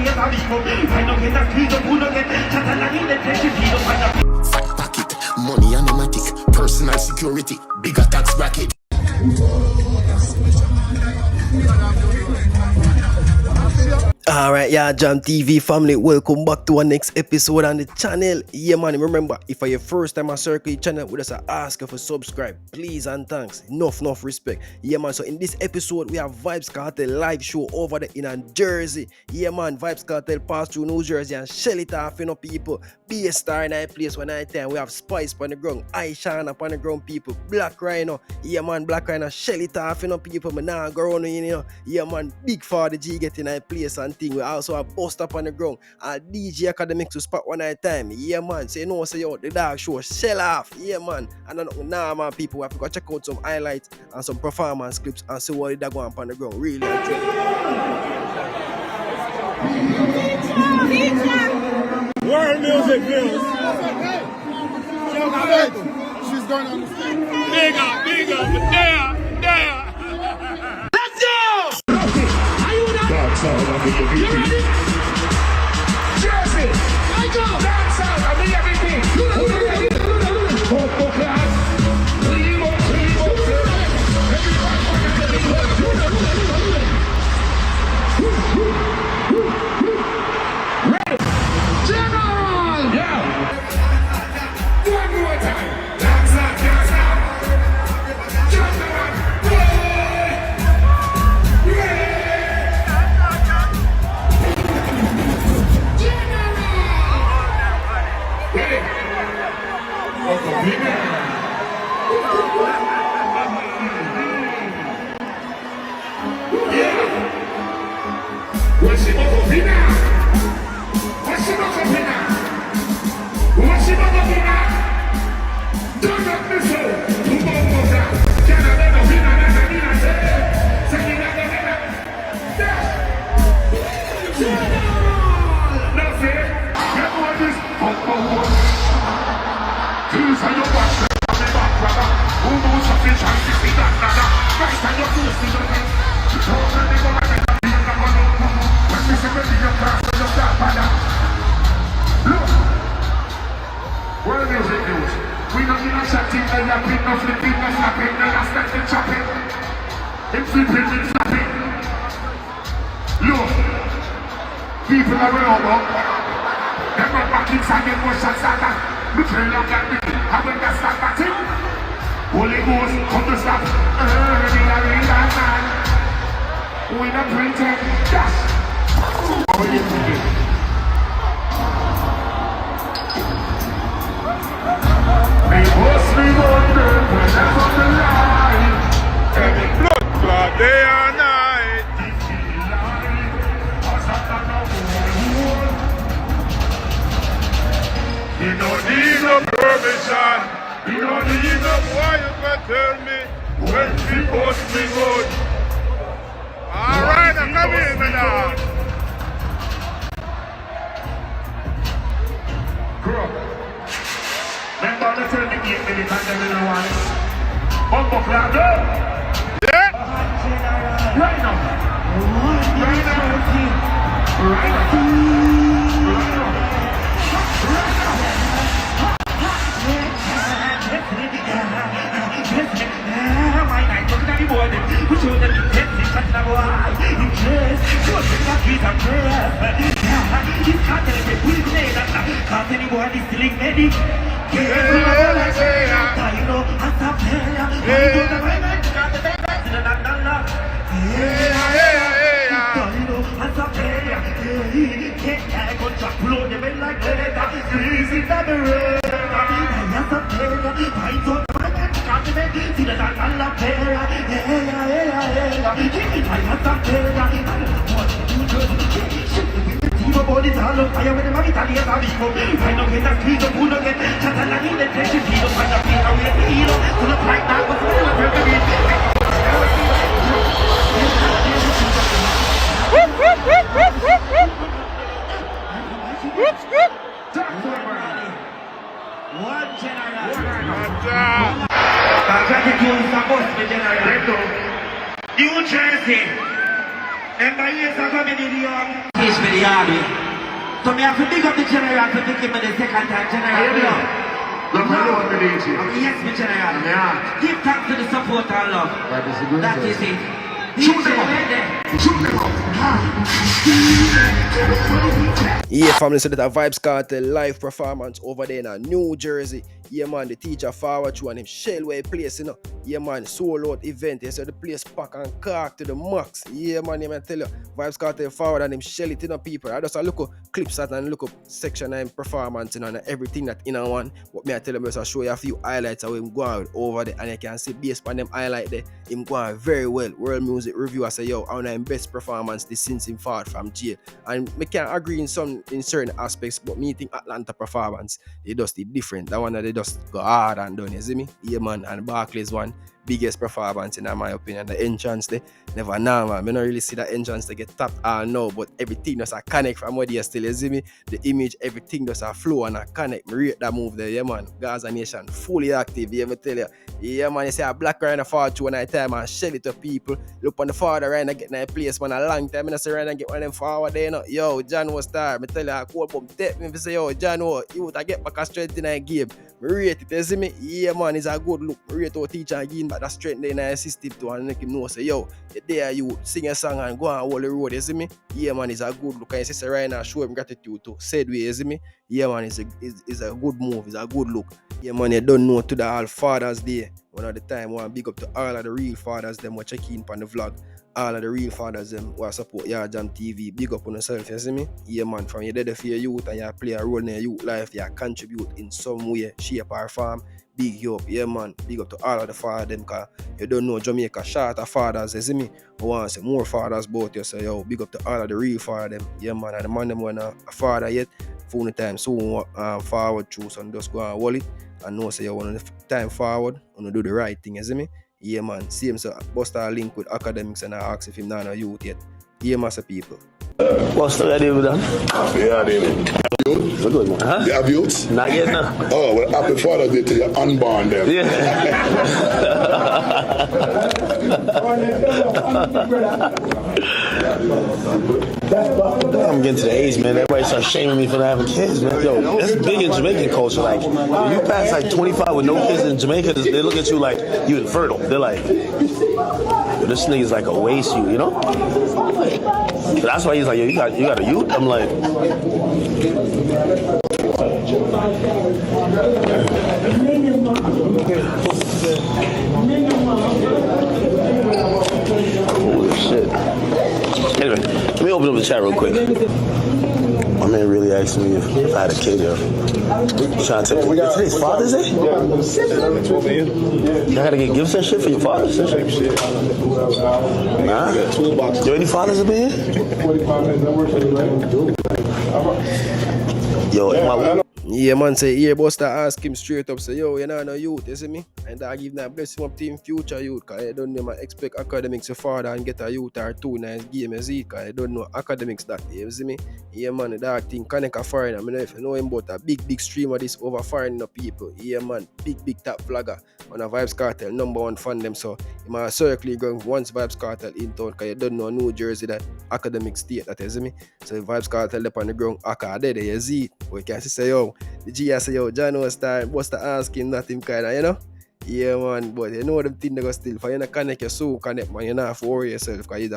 Fat pocket, money animatic, personal security, bigger tax bracket. Alright, yeah, Jam TV family, welcome back to our next episode on the channel. Yeah, man, remember, if for your first time I circle your channel, we just ask you for subscribe, please and thanks. Enough respect. Yeah, man, so in this episode, we have Vybz Kartel live show over there in Jersey. Yeah, man, Vybz Kartel pass through New Jersey and shell it off, you know, people. Be a star in that place one night time. We have Spice on the ground, Shine up on the ground, people. Blak Ryno, yeah, man, Blak Ryno, shell it off, you know, people. Man, now go on, you know, yeah, man, big for the G get in that place and thing. We also have Busta up on the ground and DJ Academic to spot one night time. Yeah, man, so you know, say yo, the dog show shell off. Yeah, man, and now, man, people, we have to go check out some highlights and some performance clips and see what they go on the ground. Really, World music news. She's going on the stage. Big up, there. Let's go! Are you ready? You ready? Jersey, I go. Dance out, I mean everything. World music news. We don't need a chatting, they are picking, no flipping, no snapping, they are stepping, chopping. In flipping, in snapping. Look, people are over. Them run back inside the motion starter. We train like that, and when they start batting, Holy Ghost, come to stop. Early, I read that man. We not printing, dash. How are you doing? They must be wondering whenever the line. Every blood clot day or night. You don't need no permission. You don't need no boy you can tell me when she post me good. Alright, I'm coming in now. Remember the 38 minutes and then in a while. Bumbo clap, go! Yeah! Ryno! New Jersey, Remember years ago, me did the army. Teach me the army. So me have to pick up the general to pick him the second time general. Look, I know what me did here. Yes, me general. Yeah. Give thanks to the support and love. That is it. Shoot them up. Shoot them up. Yeah, family, so that a Vybz Kartel live performance over there in New Jersey. Yeah, man, the teacher forward through and him shell where he place, you know. Yeah, man, sold out event. He said the place pack and cork to the max. Yeah, man, I tell you, Vybz Kartel forward and him shell it, you know, people. I just look up clips at and look up section and performance, you know, and everything that in a one. What me I tell him, I show you a few highlights of him going over there, and you can see based on them highlight there, him going very well. World Music Review, I say, yo, I want him best performance this since him fought from jail. And we can agree in certain aspects, but me think Atlanta performance, they just did different. That one that they just go hard and done, you see me? Yeah, man, and Barclays one, biggest performance in my opinion. The entrance they never know, man. I don't really see the entrance they get tapped all now, but everything does a connect from where they still, you see me? The image, everything does a flow and a connect. Me rate that move there, yeah, man. Gaza Nation fully active, yeah, me tell you. Yeah, man, you see a Blak Ryno fall through one time and shell it to people. Look on the father Ryno get in a place, man, a long time. I say Ryno get one of them forward there, you know. Yo, John was star. Me tell you, I call up tap me if say, yo, John, you would get back a strength in a game. Me rate it, you see me? Yeah, man, it's a good look. Me rate our teacher again, but that strength in a system to and make him know, say, yo, you there, you sing a song and go and hold the road, you see me? Yeah, man, it's a good look. And you see Ryno show him gratitude to said way, you see me? Yeah, man, it's a good move, it's a good look. Yeah, man, you don't know to the all Father's Day. One of the time, I want big up to all of the real fathers, them who check in on the vlog. All of the real fathers, them who support your Jam TV. Big up on yourself, you see me? Yeah, man, from you there for your youth and you play a role in your youth life, you contribute in some way, shape or form. Big you up, yeah, man. Big up to all of the fathers, them, because you don't know Jamaica short of fathers, you see me? I want to say more fathers about you, so yo, big up to all of the real fathers, them. Yeah, man, and the man them when a father yet, phone time soon forward through, so just go and hold it. And know say you want to time forward, want to do the right thing, you see me? Yeah, man. Same so Busta link with academics and I ask if him not a youth yet. Yeah, master people. What's the idea with that? Yeah, David. Youth? So good, man. Huh? You have youths? Not yet, no. Oh, well, happy Father's Day to your unborn them. Yeah. I'm getting to the age, man. Everybody starts shaming me for not having kids, man. Yo, that's big in Jamaican culture. Like, if you pass like 25 with no kids in Jamaica, they look at you like you infertile. They're like, yo, this nigga's like a waste you know? So that's why he's like, yo, you got a youth? I'm like, holy shit. Anyway, let me open up the chat real quick. My man really asked me if I had a kid, yo. Trying to tell me, today's Father's Day? You gotta get gifts and shit for your fathers? Nah? Yo, any fathers up in here? Yo, Yeah, man, say, here, Busta ask him straight up, say, yo, you know, no youth, you see me? And I give that blessing up to him future youth, because I don't know, I expect academics to father and get a youth or two nice game, you see, because I don't know academics that, you see me? Yeah, man, the dark thing, connect a foreigner, I mean, if you know him about a big streamer, this over foreign people, yeah, man, big top vlogger, on a Vybz Kartel, #1 fan them, so, you might circle going once Vybz Kartel in town, because you don't know New Jersey, that academic state, that, you see me? So, Vybz Kartel up on the ground, there, you see it, but you can say, yo, the G say, yo, John was time, Busta asking nothing kind of, you know? Yeah, man, but you know them thing they go still. For you to connect your soul, connect, man, you not have to worry yourself, because he's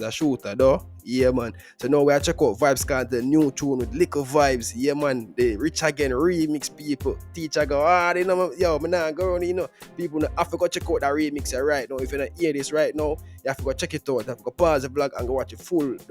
a shooter, though. Yeah, man. So now we are check out Vybz Kartel new tune with Little Vibes. Yeah, man. The Rich Again remix people. Teacher go, they know, yo, man, nah, go on, you know. People have to go check out that remix right now. If you don't hear this right now, you have to go check it out. You have to go pause the vlog and go watch the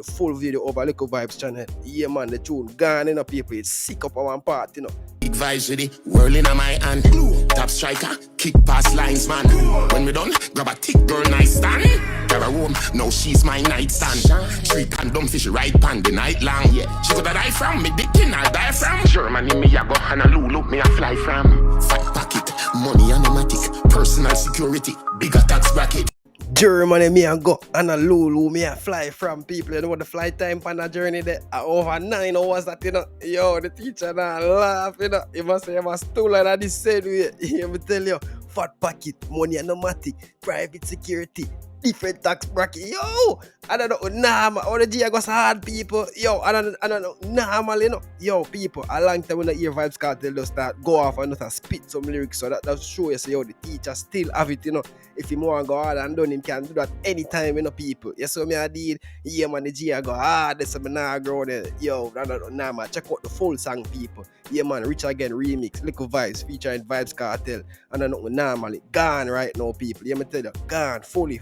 full video over Little Vibes channel. Yeah, man, the tune gone, you know, people. It's sick up on one part, you know. Big vibes with the whirl in my hand. Top striker, kick past lines, man. When we done, grab a thick girl nice stand. Grab a room, now she's my nightstand. Street and dumb fish right pan the night long. Yeah, she could die from me, dick in her die from. Germany, me a go Honolulu, me a fly from. Fat pocket, money animatic, personal security, bigger tax bracket. Germany, me and go and a Lulu, me and fly from people. You know what the flight time on a journey there over 9 hours that, you know. Yo, the teacher now laugh, you know. You must say, you must stool like this same way. Let me tell you, fat pocket, money anomatic, private security, different tax bracket. Yo, I don't know, normal. All the G I got hard people. Yo, I don't know, normal, you know. Yo, people, a long time when I hear Vybz Kartel just start go off and just spit some lyrics. So that show you, say, yo, the teacher still have it, you know. If he more go hard and done, him can do that anytime, you know, people. Yes, so me I did. Yeah, man, the G I go hard. That's me now grow there. Yo, I don't know, nah, man. Check out the full song, people. Yeah, man, Rich Again remix, Little Vibes featuring Vybz Kartel. And I know normally gone right now, people. Yeah, me tell you, gone fully.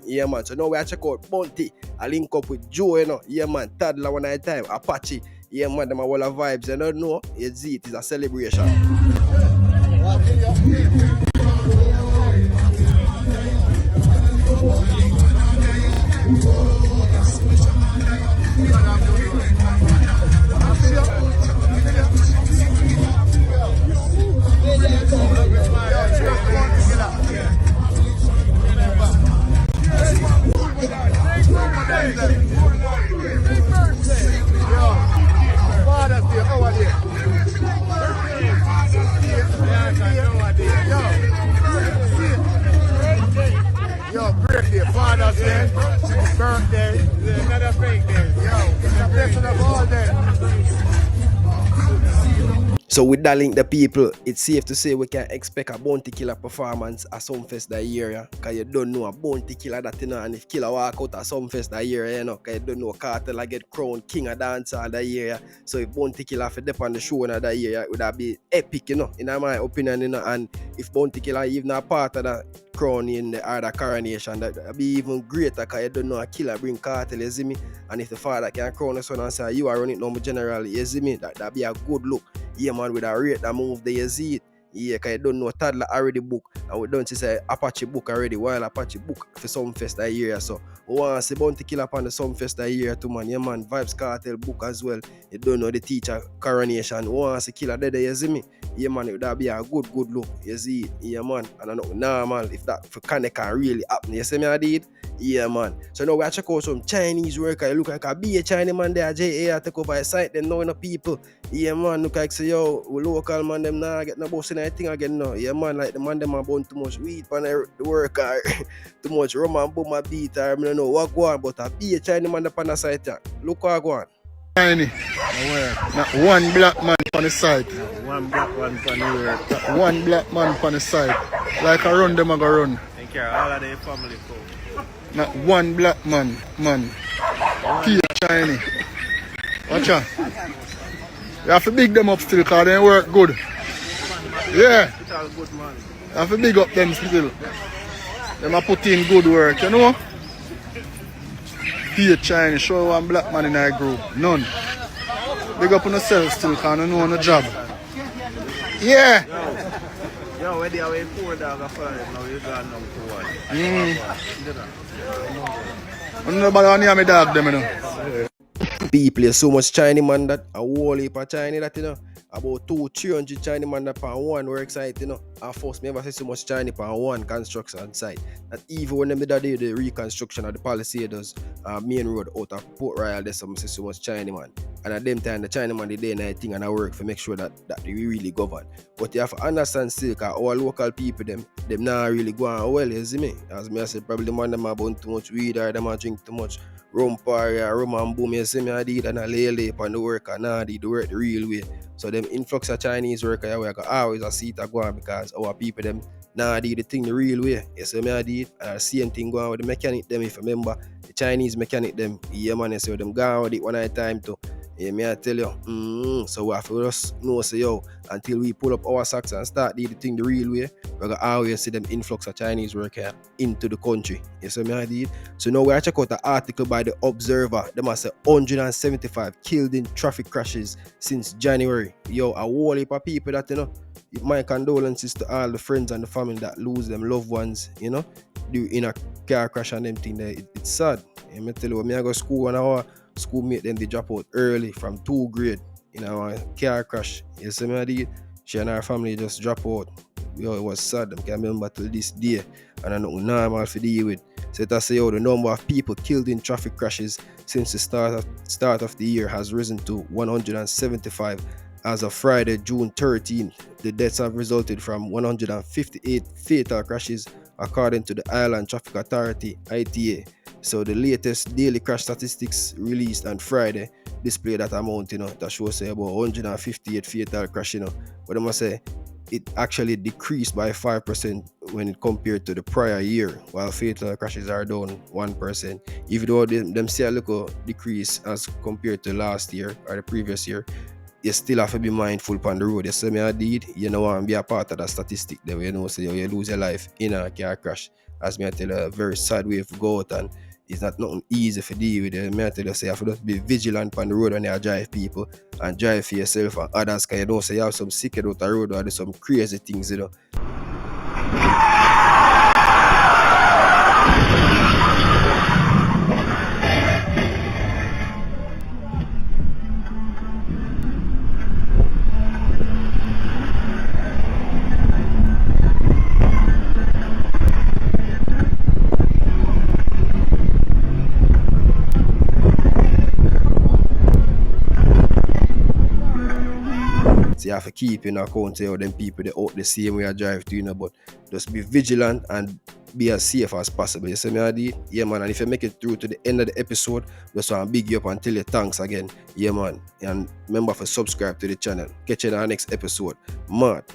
Yeah, man. So now we check out Bounty. I link up with Joe, you know. Yeah, man. Toddler one night time. Apache. Yeah, man. Them are all the vibes. You don't know. It's it. It's a celebration. Yo, birthday, Father's Day, birthday, another fake day. Yo, it's a blessing of all day. So with that link, the people, it's safe to say we can expect a Bounty Killer performance at Sumfest that year, yeah? Because you don't know a Bounty Killer that, you know, and if Killer walk out at Sumfest that year, you know, because you don't know Kartel I get crowned king of dancehall that year, yeah? So if Bounty Killer for dip on the show that year, yeah, it would have be epic, you know, in my opinion, you know, and if Bounty Killer even a part of that crown in the other coronation, that would be even greater because you don't know a killer bring Kartel, you see me? And if the father can crown the son and say, you are running number general, you see me? That be a good look. Yeah, man, with a rate that move there, you see it. Yeah, because you don't know Toddler already book. And we don't say Apache book already, while Apache book for Sumfest that year. So we want to see Bounty Killer upon the Sumfest that year too, man. Yeah, man, Vybz Kartel book as well. You don't know the teacher coronation. We want to see Killer there, you see me? Yeah, man, it would be a good look. You see it? Yeah, man. And I know normal if that for can really happen. You see me, I did? Yeah, man. So now we check out some Chinese worker. You look like a be a Chinese man there. JA take over the site. Them knowing the people. Yeah, man. Look like say yo, we local man. Them now get no boss in anything again now. Yeah, man. Like the man them are born too much weed on the worker. Too much rum and boom a beat. I don't know what go on, but a be a Chinese man upon the site. Yeah. Look what go on. Tiny. Not one black man on the side. One black man on the work. Not one black man on the side. Like I run them, I go run. Take care all of their family folk. Not one black man. Pure Chinese. Watch out. You have to big them up still because they work good. Yeah. It's all good man. You have to big up them still. Them are put in good work, you know? Pure Chinese. Show one black man in our group. None. Big up on yourself still because you know on the job. Yeah. Yo, where they are way poor dog of fire now, you gone down to one. Nobody on here, my dog, them, you know. People, there's so much Chinese man that a whole heap of Chinese that, you know. About 200-300 Chinese man that on one work site, you know. And first, me ever see so much Chinese on one construction site. That even when them did the reconstruction of the Palisades main road out of Port Royal, there's some see so much Chinese man. And at them time, the Chinese man, the day night thing and I work to make sure that they really govern. But you have to understand still, because our local people, them not really going well, you see me? As me I said, probably the man them are burn too much weed or them are drink too much rum party or rum and boom, you see me? I did and I lay upon the work and I did the work the real way. So them influx of Chinese workers, we got always a seat to go on because our people them now did the thing the real way. You see me I did and the same thing going with the mechanic them, if you remember the Chinese mechanic them, yeah man, you see them going with it one at a time too. Yeah, me I tell you, so we have to just know, say yo, until we pull up our socks and start do the thing the real way, we're gonna always see them influx of Chinese workers into the country. You see me I did? So now we check out the article by the Observer. They must say 175 killed in traffic crashes since January. Yo, a whole heap of people that, you know, my condolences to all the friends and the family that lose them loved ones, you know, in a car crash and them thing there. It's sad. And I tell you, when I go to school 1 hour, schoolmate them they drop out early from 2 grade in a car crash. You see me I did? She and her family just drop out. Yo, it was sad. I can remember till this day. And I know normal to deal with. So that's say the number of people killed in traffic crashes since the start of the year has risen to 175. As of Friday, June 13th, the deaths have resulted from 158 fatal crashes according to the Island Traffic Authority (ITA). So the latest daily crash statistics released on Friday display that amount, that shows say about 158 fatal crash, but I must say it actually decreased by 5% when it compared to the prior year, while fatal crashes are down 1%. Even though them see a little decrease as compared to last year or the previous year, you still have to be mindful on the road. You see me I did, you know, and be a part of that statistic that say you lose your life in a car crash. As me I tell you, a very sad way to go out, and it's not nothing easy to deal with it. Me I tell you, say you have to just be vigilant on the road when you drive people, and drive for yourself and others, because you know say you have some sick out the road or do some crazy things, So you have to keep in account of them people they out the same way I drive to, but just be vigilant and be as safe as possible. You see me I did? Yeah man, and if you make it through to the end of the episode, just want to big you up and tell you thanks again. Yeah man. And remember to subscribe to the channel. Catch you in our next episode. Mad.